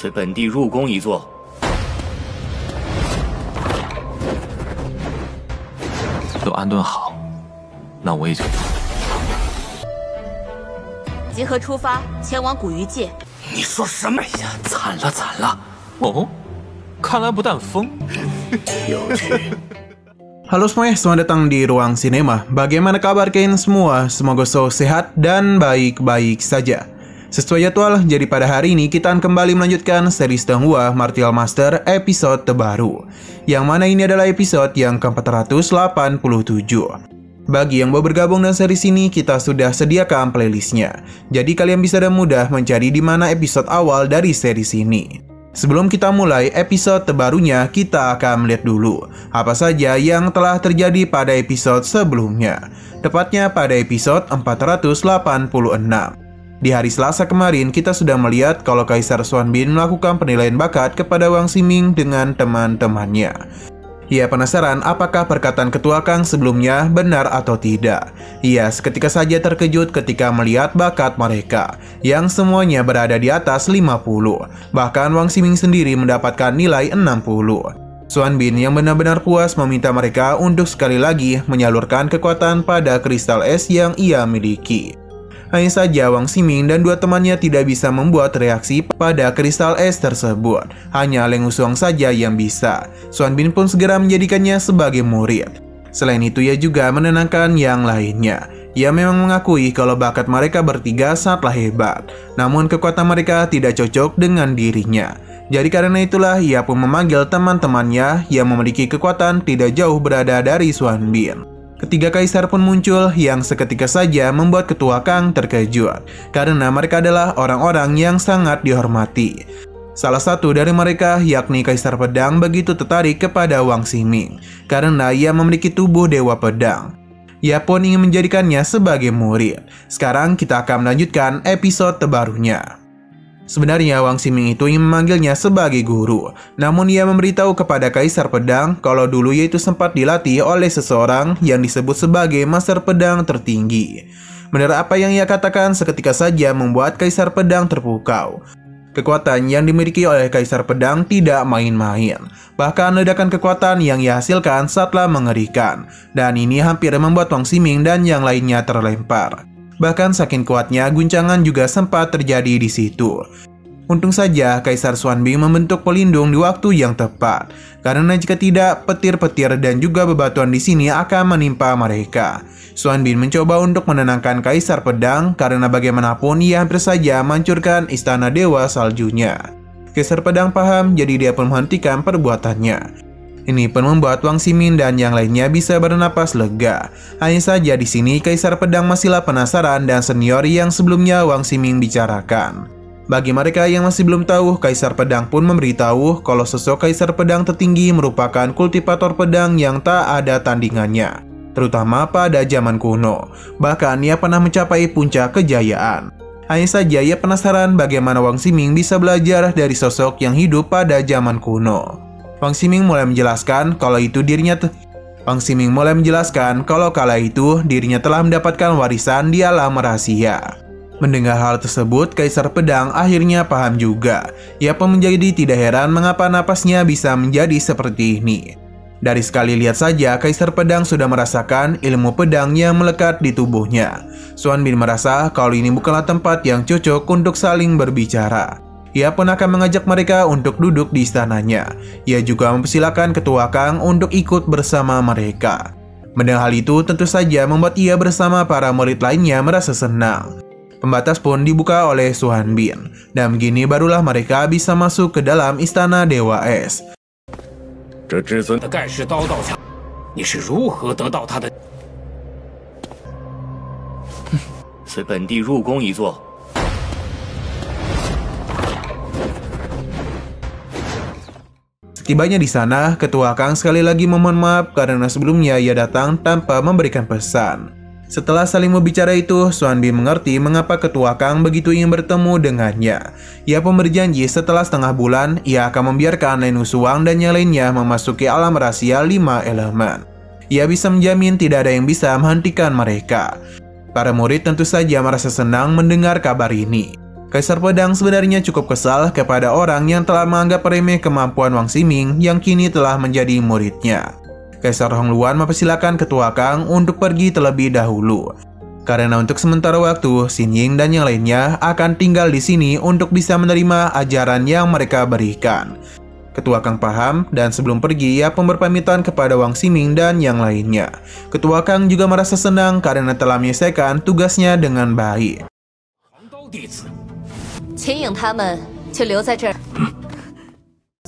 随本地入宫一座。都安顿好，那我也就集合出发，前往古鱼界。你说什么呀？惨了惨了！哦，看来不但疯，有趣。 Halo semuanya, selamat datang di Ruang Sinema. Bagaimana kabar kalian semua? Semoga selalu sehat dan baik-baik saja. Sesuai jadwal, jadi pada hari ini kita akan kembali melanjutkan seri Donghua Martial Master episode terbaru. Yang mana ini adalah episode yang ke-487. Bagi yang baru bergabung dengan seri ini, kita sudah sediakan playlistnya. Jadi kalian bisa dengan mudah mencari di mana episode awal dari seri ini. Sebelum kita mulai episode terbarunya, kita akan melihat dulu apa saja yang telah terjadi pada episode sebelumnya. Tepatnya pada episode 486. Di hari Selasa kemarin, kita sudah melihat kalau Kaisar Xuanbin melakukan penilaian bakat kepada Wang Ximing dengan teman-temannya. Ia penasaran apakah perkataan Ketua Kang sebelumnya benar atau tidak. Ia seketika saja terkejut ketika melihat bakat mereka, yang semuanya berada di atas 50. Bahkan Wang Ximing sendiri mendapatkan nilai 60. Xuanbin yang benar-benar puas meminta mereka untuk sekali lagi menyalurkan kekuatan pada kristal es yang ia miliki. Hanya saja Wang Ximing dan dua temannya tidak bisa membuat reaksi pada kristal es tersebut. Hanya Leng Wusuang saja yang bisa. Xuanbin pun segera menjadikannya sebagai murid. Selain itu ia juga menenangkan yang lainnya. Ia memang mengakui kalau bakat mereka bertiga sangatlah hebat. Namun kekuatan mereka tidak cocok dengan dirinya. Jadi karena itulah ia pun memanggil teman-temannya yang memiliki kekuatan tidak jauh berada dari Xuanbin. Ketiga kaisar pun muncul yang seketika saja membuat Ketua Kang terkejut karena mereka adalah orang-orang yang sangat dihormati. Salah satu dari mereka yakni Kaisar Pedang begitu tertarik kepada Wang Ximing karena ia memiliki tubuh Dewa Pedang. Ia pun ingin menjadikannya sebagai murid. Sekarang kita akan melanjutkan episode terbarunya. Sebenarnya Wang Ximing itu ingin memanggilnya sebagai guru, namun ia memberitahu kepada Kaisar Pedang kalau dulu ia itu sempat dilatih oleh seseorang yang disebut sebagai Master Pedang tertinggi. Benar apa yang ia katakan seketika saja membuat Kaisar Pedang terpukau. Kekuatan yang dimiliki oleh Kaisar Pedang tidak main-main. Bahkan ledakan kekuatan yang ia hasilkan sangatlah mengerikan, dan ini hampir membuat Wang Ximing dan yang lainnya terlempar. Bahkan saking kuatnya, guncangan juga sempat terjadi di situ. Untung saja Kaisar Xuanbin membentuk pelindung di waktu yang tepat, karena jika tidak, petir-petir dan juga bebatuan di sini akan menimpa mereka. Xuanbin mencoba untuk menenangkan Kaisar Pedang, karena bagaimanapun ia hampir saja menghancurkan istana Dewa Saljunya. Kaisar Pedang paham, jadi dia pun menghentikan perbuatannya. Ini pun membuat Wang Ximing dan yang lainnya bisa bernapas lega. Hanya saja di sini Kaisar Pedang masihlah penasaran dan senior yang sebelumnya Wang Ximing bicarakan. Bagi mereka yang masih belum tahu, Kaisar Pedang pun memberitahu kalau sosok Kaisar Pedang tertinggi merupakan kultivator pedang yang tak ada tandingannya, terutama pada zaman kuno. Bahkan ia pernah mencapai puncak kejayaan. Hanya saja ia penasaran bagaimana Wang Ximing bisa belajar dari sosok yang hidup pada zaman kuno. Wang Ximing mulai menjelaskan kalau kala itu dirinya telah mendapatkan warisan di alam rahasia. Mendengar hal tersebut, Kaisar Pedang akhirnya paham juga. Ia pun menjadi tidak heran mengapa napasnya bisa menjadi seperti ini. Dari sekali lihat saja, Kaisar Pedang sudah merasakan ilmu pedang yang melekat di tubuhnya. Xuanbin merasa kalau ini bukanlah tempat yang cocok untuk saling berbicara. Ia pun akan mengajak mereka untuk duduk di istananya. Ia juga mempersilahkan Ketua Kang untuk ikut bersama mereka. Mendengar hal itu tentu saja membuat ia bersama para murid lainnya merasa senang. Pembatas pun dibuka oleh Xuanbin, dan begini barulah mereka bisa masuk ke dalam istana Dewa Es. 这至尊的盖世刀道强，你是如何得到他的？随本地入宫一座。 Tibanya di sana, Ketua Kang sekali lagi memohon maaf karena sebelumnya ia datang tanpa memberikan pesan. Setelah saling berbicara itu, Xuanbin mengerti mengapa Ketua Kang begitu ingin bertemu dengannya. Ia pun berjanji setelah setengah bulan, ia akan membiarkan Leng Wusuang dan yang lainnya memasuki alam rahasia 5 elemen. Ia bisa menjamin tidak ada yang bisa menghentikan mereka. Para murid tentu saja merasa senang mendengar kabar ini. Kaisar Pedang sebenarnya cukup kesal kepada orang yang telah menganggap remeh kemampuan Wang Ximing yang kini telah menjadi muridnya. Kaisar Hongluan mempersilakan Ketua Kang untuk pergi terlebih dahulu. Karena untuk sementara waktu, Xin Ying dan yang lainnya akan tinggal di sini untuk bisa menerima ajaran yang mereka berikan. Ketua Kang paham dan sebelum pergi ia pun berpamitan kepada Wang Ximing dan yang lainnya. Ketua Kang juga merasa senang karena telah menyelesaikan tugasnya dengan baik.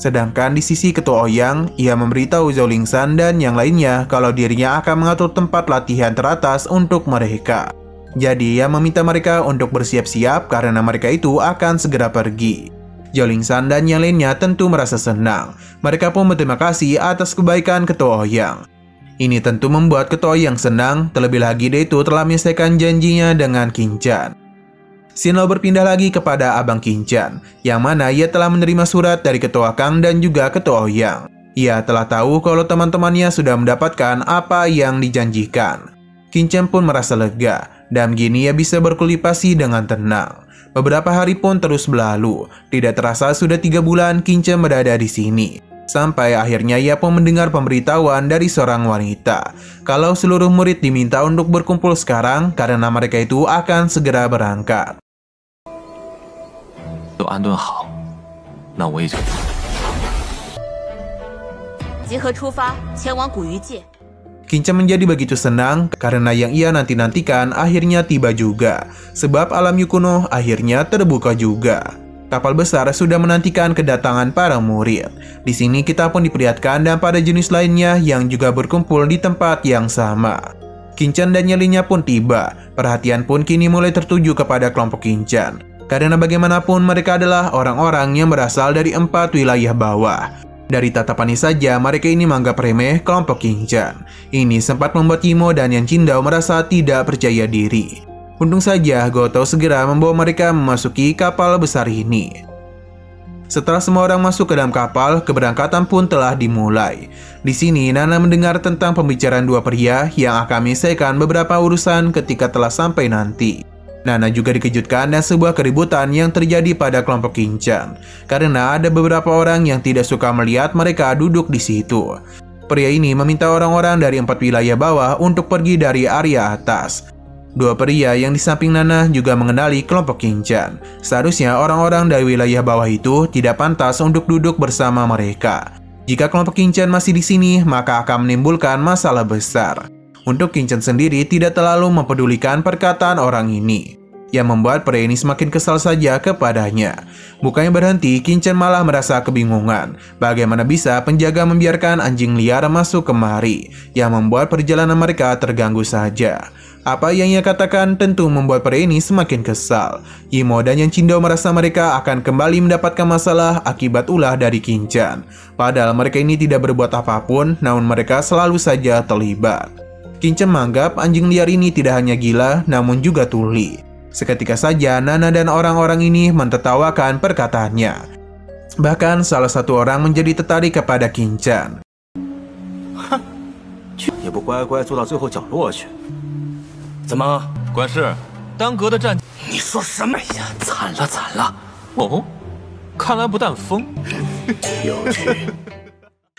Sedangkan di sisi Ketua Ouyang, ia memberitahu Zhao Lingshan dan yang lainnya kalau dirinya akan mengatur tempat latihan teratas untuk mereka. Jadi ia meminta mereka untuk bersiap-siap karena mereka itu akan segera pergi. Zhao Lingshan dan yang lainnya tentu merasa senang. Mereka pun berterima kasih atas kebaikan Ketua Ouyang. Ini tentu membuat Ketua Ouyang senang, terlebih lagi dia itu telah menyelesaikan janjinya dengan Qin Chan. Xin Lao berpindah lagi kepada Abang Qin Chan, yang mana ia telah menerima surat dari Ketua Kang dan juga Ketua Ouyang. Ia telah tahu kalau teman-temannya sudah mendapatkan apa yang dijanjikan. Qin Chan pun merasa lega, dan gini ia bisa berkultivasi dengan tenang. Beberapa hari pun terus berlalu, tidak terasa sudah 3 bulan Qin Chan berada di sini. Sampai akhirnya ia pun mendengar pemberitahuan dari seorang wanita kalau seluruh murid diminta untuk berkumpul sekarang karena mereka itu akan segera berangkat. Qin Chan menjadi begitu senang karena yang ia nanti-nantikan akhirnya tiba juga, sebab alam Yukuno akhirnya terbuka juga. Kapal besar sudah menantikan kedatangan para murid. Di sini kita pun diperlihatkan dan pada jenis lainnya yang juga berkumpul di tempat yang sama. Qin Chan dan nyalinya pun tiba. Perhatian pun kini mulai tertuju kepada kelompok Qin Chan. Karena bagaimanapun mereka adalah orang-orang yang berasal dari 4 wilayah bawah. Dari tatapannya saja mereka ini menganggap remeh kelompok Qin Chan. Ini sempat membuat Yimo dan Yan Qingdao merasa tidak percaya diri. Untung saja Goto segera membawa mereka memasuki kapal besar ini. Setelah semua orang masuk ke dalam kapal, keberangkatan pun telah dimulai. Di sini Nana mendengar tentang pembicaraan 2 pria yang akan menyelesaikan beberapa urusan ketika telah sampai nanti. Nana juga dikejutkan dan sebuah keributan yang terjadi pada kelompok Qin Chan karena ada beberapa orang yang tidak suka melihat mereka duduk di situ. Pria ini meminta orang-orang dari 4 wilayah bawah untuk pergi dari area atas. 2 pria yang di samping Nana juga mengenali kelompok Qin Chan. Seharusnya orang-orang dari wilayah bawah itu tidak pantas untuk duduk bersama mereka. Jika kelompok Qin Chan masih di sini, maka akan menimbulkan masalah besar. Untuk Qin Chan sendiri tidak terlalu mempedulikan perkataan orang ini, yang membuat pria ini semakin kesal saja kepadanya. Bukannya berhenti, Qin Chan malah merasa kebingungan. Bagaimana bisa penjaga membiarkan anjing liar masuk kemari, yang membuat perjalanan mereka terganggu saja. Apa yang ia katakan tentu membuat pria ini semakin kesal. Yimo dan Yan Qingdao merasa mereka akan kembali mendapatkan masalah akibat ulah dari Qin Chan. Padahal mereka ini tidak berbuat apapun, namun mereka selalu saja terlibat. Qin Chan menganggap anjing liar ini tidak hanya gila, namun juga tuli. Seketika saja Nana dan orang-orang ini mentertawakan perkataannya. Bahkan salah satu orang menjadi tertarik kepada Qin Chan.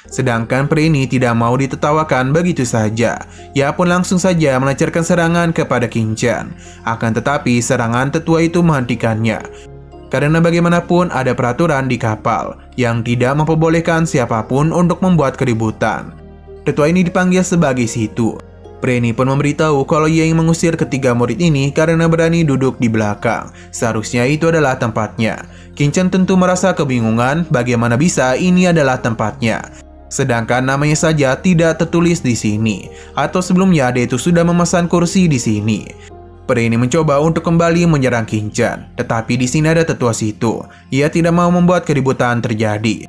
Sedangkan pria ini tidak mau ditertawakan begitu saja. Ia pun langsung saja melancarkan serangan kepada Qin Chan. Akan tetapi serangan tetua itu menghentikannya. Karena bagaimanapun ada peraturan di kapal yang tidak memperbolehkan siapapun untuk membuat keributan. Tetua ini dipanggil sebagai Situ. Pria ini pun memberitahu kalau ia ingin mengusir ketiga murid ini karena berani duduk di belakang. Seharusnya itu adalah tempatnya. Qin Chan tentu merasa kebingungan bagaimana bisa ini adalah tempatnya. Sedangkan namanya saja tidak tertulis di sini. Atau sebelumnya dia itu sudah memesan kursi di sini. Pria ini mencoba untuk kembali menyerang Qin Chan. Tetapi di sini ada tetua Situ. Ia tidak mau membuat keributan terjadi.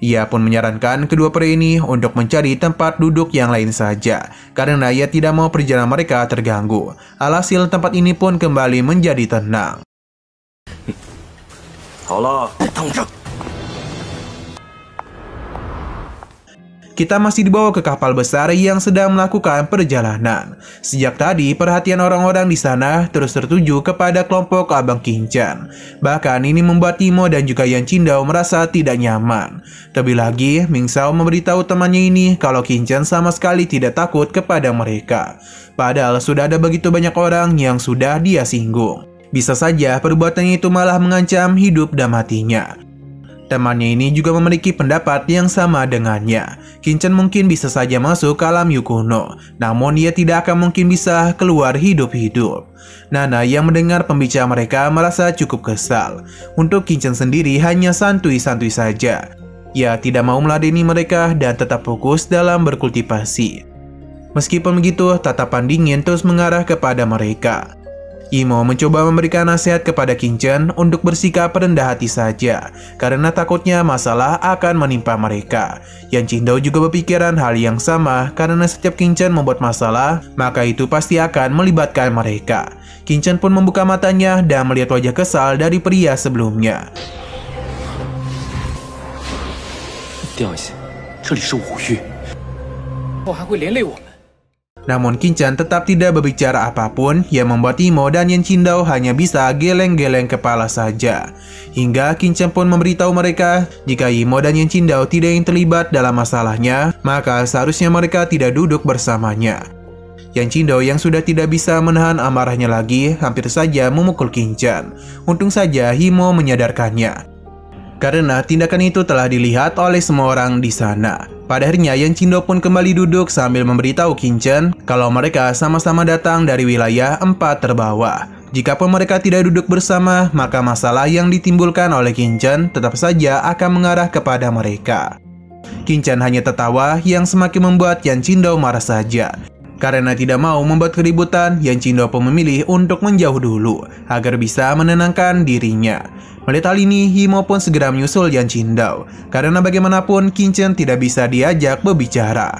Ia pun menyarankan kedua pria ini untuk mencari tempat duduk yang lain saja, karena ia tidak mau perjalanan mereka terganggu. Alhasil tempat ini pun kembali menjadi tenang. Qin kita masih dibawa ke kapal besar yang sedang melakukan perjalanan. Sejak tadi, perhatian orang-orang di sana terus tertuju kepada kelompok Abang Qinchan. Bahkan ini membuat Imo dan juga Yan Qingdao merasa tidak nyaman. Terlebih lagi, Ming Xiao memberitahu temannya ini kalau Qinchan sama sekali tidak takut kepada mereka. Padahal sudah ada begitu banyak orang yang sudah dia singgung. Bisa saja perbuatannya itu malah mengancam hidup dan matinya. Temannya ini juga memiliki pendapat yang sama dengannya. Qinchan mungkin bisa saja masuk ke alam Yu kuno, namun ia tidak akan mungkin bisa keluar hidup-hidup. Nana yang mendengar pembicaraan mereka merasa cukup kesal. Untuk Qinchan sendiri hanya santuy-santuy saja. Ia tidak mau meladeni mereka dan tetap fokus dalam berkultivasi. Meskipun begitu, tatapan dingin terus mengarah kepada mereka. Imo mencoba memberikan nasihat kepada Qinchan untuk bersikap rendah hati saja, karena takutnya masalah akan menimpa mereka. Yan Qingdao juga berpikiran hal yang sama, karena setiap Qinchan membuat masalah, maka itu pasti akan melibatkan mereka. Qinchan pun membuka matanya dan melihat wajah kesal dari pria sebelumnya. Namun Qinchan tetap tidak berbicara apapun yang membuat Imo dan Yan Qingdao hanya bisa geleng-geleng kepala saja. Hingga Qinchan pun memberitahu mereka jika Imo dan Yan Qingdao tidak yang terlibat dalam masalahnya, maka seharusnya mereka tidak duduk bersamanya. Yan Qingdao yang sudah tidak bisa menahan amarahnya lagi hampir saja memukul Qinchan. Untung saja Imo menyadarkannya, karena tindakan itu telah dilihat oleh semua orang di sana. Pada akhirnya Yan Qingdao pun kembali duduk sambil memberitahu Qinchan kalau mereka sama-sama datang dari wilayah 4 terbawah. Jikapun mereka tidak duduk bersama, maka masalah yang ditimbulkan oleh Qinchan tetap saja akan mengarah kepada mereka. Qinchan hanya tertawa yang semakin membuat Yan Qingdao marah saja. Karena tidak mau membuat keributan, Yan Qingdao pun memilih untuk menjauh dulu agar bisa menenangkan dirinya. Melihat hal ini, Imo pun segera menyusul Yan Qingdao, karena bagaimanapun Qinchan tidak bisa diajak berbicara.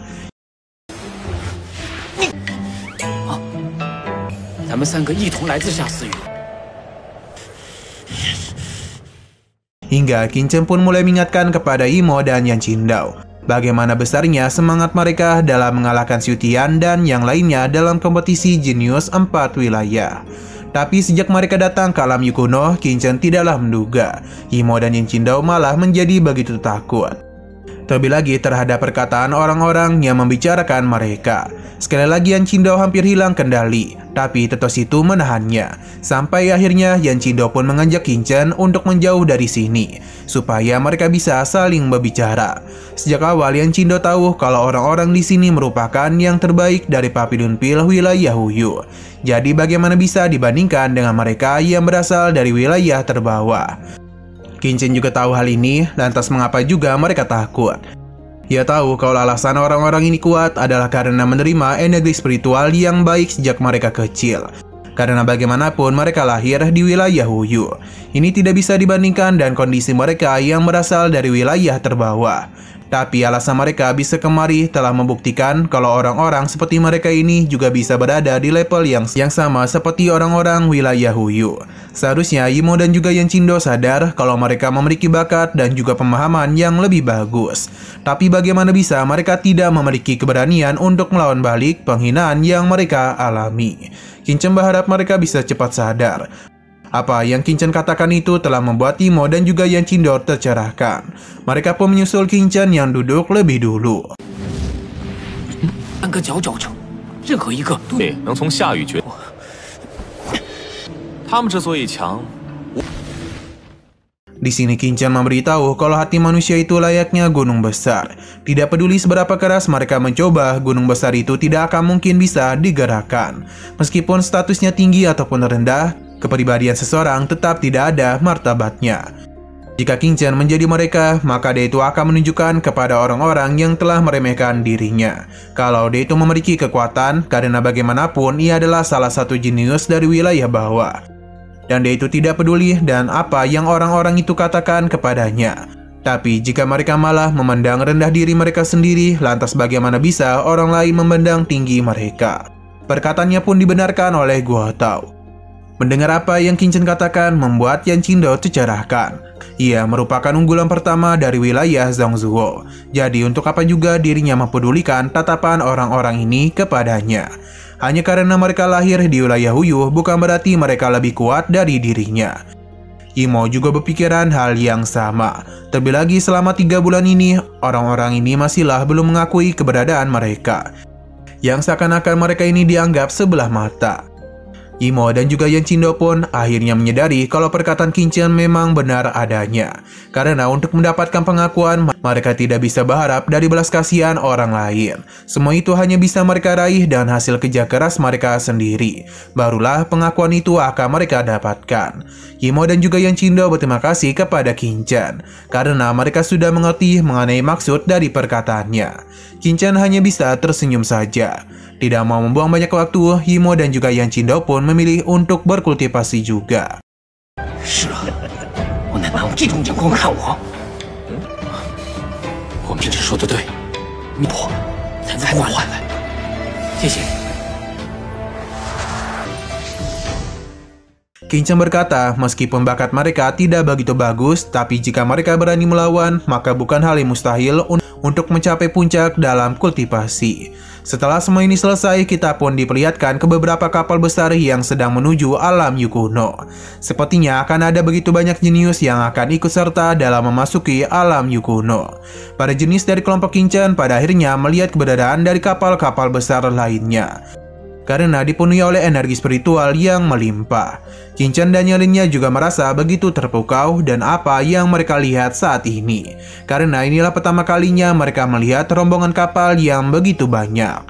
Hingga Qinchan pun mulai mengingatkan kepada Imo dan Yan Qingdao bagaimana besarnya semangat mereka dalam mengalahkan Xiu Tian dan yang lainnya dalam kompetisi jenius 4 wilayah. Tapi sejak mereka datang ke alam Yu kuno, Qinchan tidaklah menduga Imo dan Yan Qingdao malah menjadi begitu takut. Terlebih lagi terhadap perkataan orang-orang yang membicarakan mereka. Sekali lagi Yan Qingdao hampir hilang kendali, tapi tetos itu menahannya. Sampai akhirnya Yan Qingdao pun mengajak Qinchan untuk menjauh dari sini, supaya mereka bisa saling berbicara. Sejak awal Yan Qingdao tahu kalau orang-orang di sini merupakan yang terbaik dari Papillon Pill wilayah Huyu. Jadi bagaimana bisa dibandingkan dengan mereka yang berasal dari wilayah terbawah. Qinchan juga tahu hal ini, lantas mengapa juga mereka takut. Ia tahu kalau alasan orang-orang ini kuat adalah karena menerima energi spiritual yang baik sejak mereka kecil. Karena bagaimanapun mereka lahir di wilayah Huyu. Ini tidak bisa dibandingkan dengan kondisi mereka yang berasal dari wilayah terbawah. Tapi alasan mereka bisa kemari telah membuktikan kalau orang-orang seperti mereka ini juga bisa berada di level yang sama seperti orang-orang wilayah Huyu. Seharusnya Imo dan juga Yan Qingdao sadar kalau mereka memiliki bakat dan juga pemahaman yang lebih bagus. Tapi bagaimana bisa mereka tidak memiliki keberanian untuk melawan balik penghinaan yang mereka alami. Qinchan berharap mereka bisa cepat sadar. Apa yang Qinchan katakan itu telah membuat Imo dan juga Yan Qingdao tercerahkan. Mereka pun menyusul Qinchan yang duduk lebih dulu. Di sini Qinchan memberitahu kalau hati manusia itu layaknya gunung besar. Tidak peduli seberapa keras mereka mencoba, gunung besar itu tidak akan mungkin bisa digerakkan. Meskipun statusnya tinggi ataupun rendah, kepribadian seseorang tetap tidak ada martabatnya. Jika Qinchan menjadi mereka, maka dia itu akan menunjukkan kepada orang-orang yang telah meremehkan dirinya kalau dia itu memiliki kekuatan, karena bagaimanapun ia adalah salah satu jenius dari wilayah bawah. Dan dia itu tidak peduli dan apa yang orang-orang itu katakan kepadanya. Tapi jika mereka malah memandang rendah diri mereka sendiri, lantas bagaimana bisa orang lain memandang tinggi mereka? Perkataannya pun dibenarkan oleh Guo Tao. Mendengar apa yang Qingchen katakan membuat Yan Qingdao tercerahkan. Ia merupakan unggulan pertama dari wilayah Zhongzhou. Jadi untuk apa juga dirinya mempedulikan tatapan orang-orang ini kepadanya. Hanya karena mereka lahir di wilayah Huyu bukan berarti mereka lebih kuat dari dirinya. Imo juga berpikiran hal yang sama. Terlebih lagi selama 3 bulan ini, orang-orang ini masihlah belum mengakui keberadaan mereka. Yang seakan-akan mereka ini dianggap sebelah mata. Imo dan juga Yan Qingdao pun akhirnya menyadari kalau perkataan Qingchen memang benar adanya. Karena untuk mendapatkan pengakuan, mereka tidak bisa berharap dari belas kasihan orang lain. Semua itu hanya bisa mereka raih dan hasil kerja keras mereka sendiri. Barulah pengakuan itu akan mereka dapatkan. Imo dan juga Yan Qingdao berterima kasih kepada Qingchen karena mereka sudah mengerti mengenai maksud dari perkataannya. Qingchen hanya bisa tersenyum saja. Tidak mau membuang banyak waktu, Imo dan juga Yan Qingdao pun memilih untuk berkultivasi juga. Qingchen berkata, meskipun bakat mereka tidak begitu bagus, tapi jika mereka berani melawan, maka bukan hal yang mustahil untuk mencapai puncak dalam kultivasi. Setelah semua ini selesai, kita pun diperlihatkan ke beberapa kapal besar yang sedang menuju alam Yu kuno. Sepertinya akan ada begitu banyak jenius yang akan ikut serta dalam memasuki alam Yu kuno. Para jenius dari kelompok Qingchen pada akhirnya melihat keberadaan dari kapal-kapal besar lainnya. Karena dipenuhi oleh energi spiritual yang melimpah. Qingchen dan yang lainnya juga merasa begitu terpukau dan apa yang mereka lihat saat ini. Karena inilah pertama kalinya mereka melihat rombongan kapal yang begitu banyak.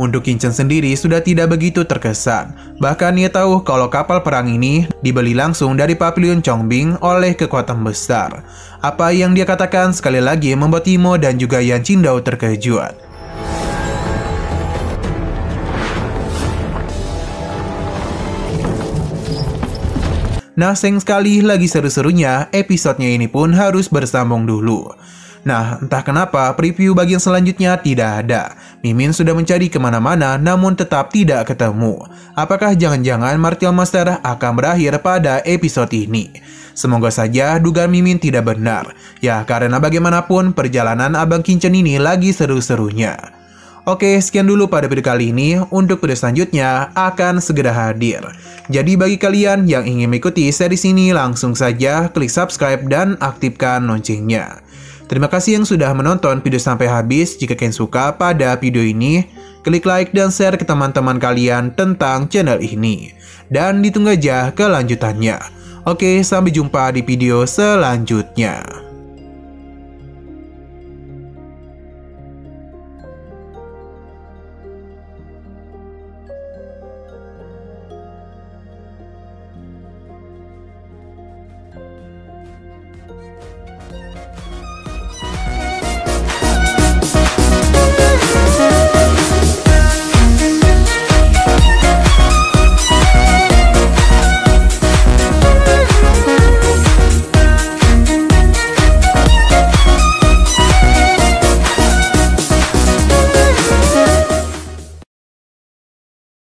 Untuk Qingchen sendiri sudah tidak begitu terkesan. Bahkan ia tahu kalau kapal perang ini dibeli langsung dari Pavilion Chongbing oleh kekuatan besar. Apa yang dia katakan sekali lagi membuat Imo dan juga Yan Qingdao terkejut. Nah, sayang sekali lagi seru-serunya, episodenya ini pun harus bersambung dulu. Nah, entah kenapa preview bagian selanjutnya tidak ada. Mimin sudah mencari kemana-mana namun tetap tidak ketemu. Apakah jangan-jangan Martial Master akan berakhir pada episode ini? Semoga saja dugaan Mimin tidak benar. Ya, karena bagaimanapun perjalanan Abang Qingchen ini lagi seru-serunya. Oke, sekian dulu pada video kali ini. Untuk video selanjutnya akan segera hadir. Jadi bagi kalian yang ingin mengikuti series ini, langsung saja klik subscribe dan aktifkan loncengnya. Terima kasih yang sudah menonton video sampai habis. Jika kalian suka pada video ini, klik like dan share ke teman-teman kalian tentang channel ini. Dan ditunggu aja kelanjutannya. Oke, sampai jumpa di video selanjutnya.